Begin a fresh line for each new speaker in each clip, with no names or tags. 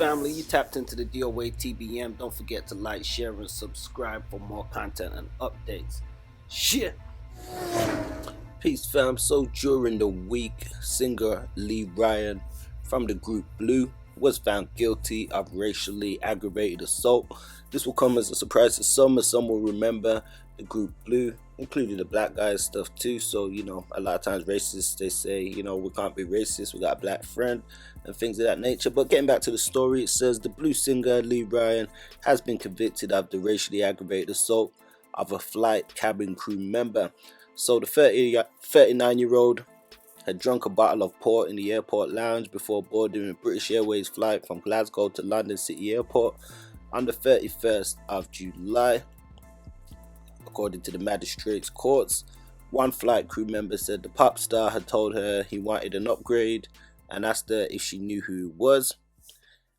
family, you tapped into the DOA TBM. Don't forget to like, share, and subscribe for more content and updates. Shit. Peace fam. So during the week, singer Lee Ryan from the group Blue was found guilty of racially aggravated assault. This will come as a surprise to some, as some will remember the group Blue included the black guys stuff too. So a lot of times racists, they say we can't be racist, we got a black friend and things of that nature. But getting back to the story, it says the Blue singer Lee Ryan has been convicted of the racially aggravated assault of a flight cabin crew member. So the 39-year-old had drunk a bottle of port in the airport lounge before boarding a British Airways flight from Glasgow to London City Airport on the 31st of July. According to the magistrate's courts, one flight crew member said the pop star had told her he wanted an upgrade and asked her if she knew who he was.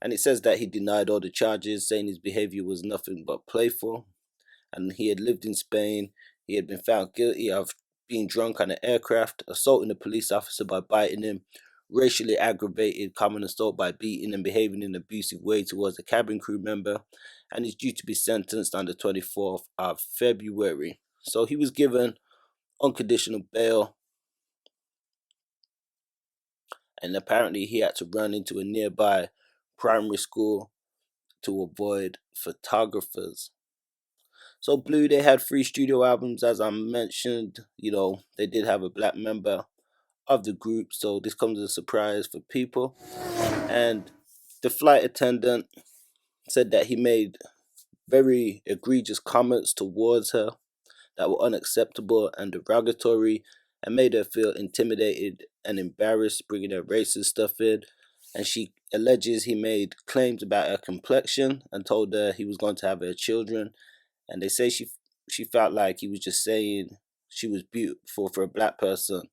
And it says that he denied all the charges, saying his behavior was nothing but playful. And he had lived in Spain. He had been found guilty of being drunk on an aircraft, assaulting a police officer by biting him, racially aggravated common assault by beating and behaving in an abusive way towards a cabin crew member, and is due to be sentenced on the 24th of February. So he was given unconditional bail, and apparently he had to run into a nearby primary school to avoid photographers. So Blue, they had 3 studio albums, as I mentioned. They did have a black member of the group, so this comes as a surprise for people. And the flight attendant said that he made very egregious comments towards her that were unacceptable and derogatory, and made her feel intimidated and embarrassed, bringing her racist stuff in. And she alleges he made claims about her complexion and told her he was going to have her children. And they say she felt like he was just saying she was beautiful for a black person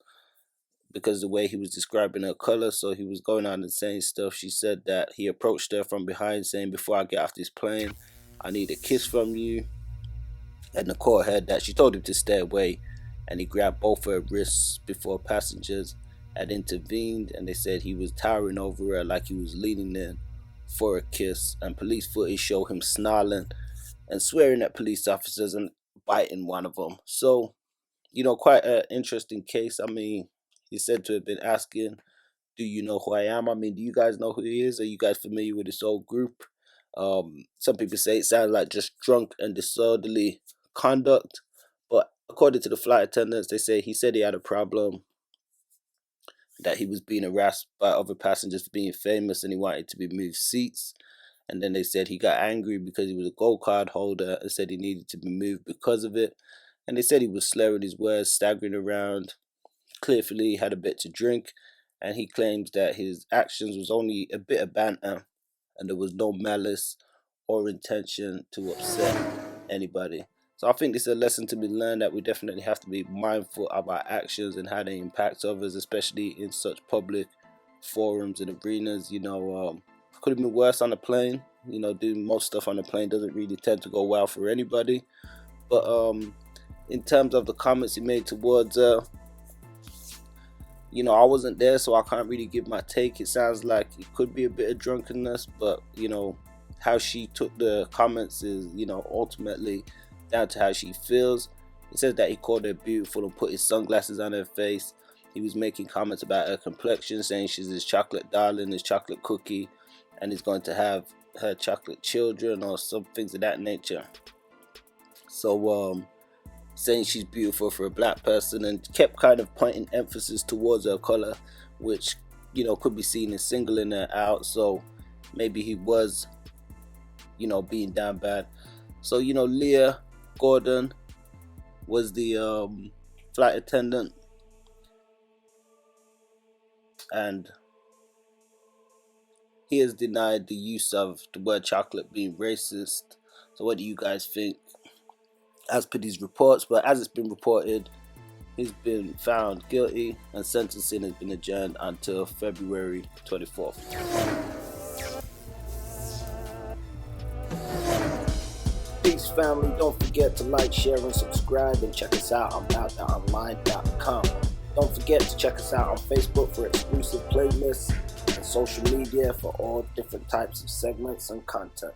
because of the way he was describing her color. So he was going on and saying stuff. She said that he approached her from behind saying, "Before I get off this plane, I need a kiss from you." And the court heard that she told him to stay away, and he grabbed both her wrists before passengers had intervened. And they said he was towering over her like he was leaning in for a kiss. And police footage showed him snarling and swearing at police officers and biting one of them. So, quite an interesting case. I mean, he's said to have been asking, "Do you know who I am?" I mean, do you guys know who he is? Are you guys familiar with this whole group? Some people say it sounds like just drunk and disorderly conduct. But according to the flight attendants, they say he said he had a problem, that he was being harassed by other passengers for being famous and he wanted to be moved seats. And then they said he got angry because he was a gold card holder and said he needed to be moved because of it. And they said he was slurring his words, staggering around. Clearly, he had a bit to drink. And he claims that his actions was only a bit of banter and there was no malice or intention to upset anybody. So I think this is a lesson to be learned, that we definitely have to be mindful of our actions and how they impact others, especially in such public forums and arenas. Could have been worse on the plane. Doing most stuff on the plane doesn't really tend to go well for anybody. But in terms of the comments he made towards her, I wasn't there, so I can't really give my take. It sounds like it could be a bit of drunkenness, but how she took the comments is ultimately down to how she feels. It says that he called her beautiful and put his sunglasses on her face. He was making comments about her complexion, saying she's his chocolate darling, his chocolate cookie, and he's going to have her chocolate children or some things of that nature. So saying she's beautiful for a black person, and kept kind of pointing emphasis towards her color, which could be seen as singling her out. So maybe he was being down bad. So Leah Gordon was the flight attendant, and he has denied the use of the word chocolate being racist. So what do you guys think as per these reports? But as it's been reported, he's been found guilty and sentencing has been adjourned until February 24th. Peace family, don't forget to like, share, and subscribe, and check us out on abouttheonline.com. Don't forget to check us out on Facebook for exclusive playlists and social media for all different types of segments and content.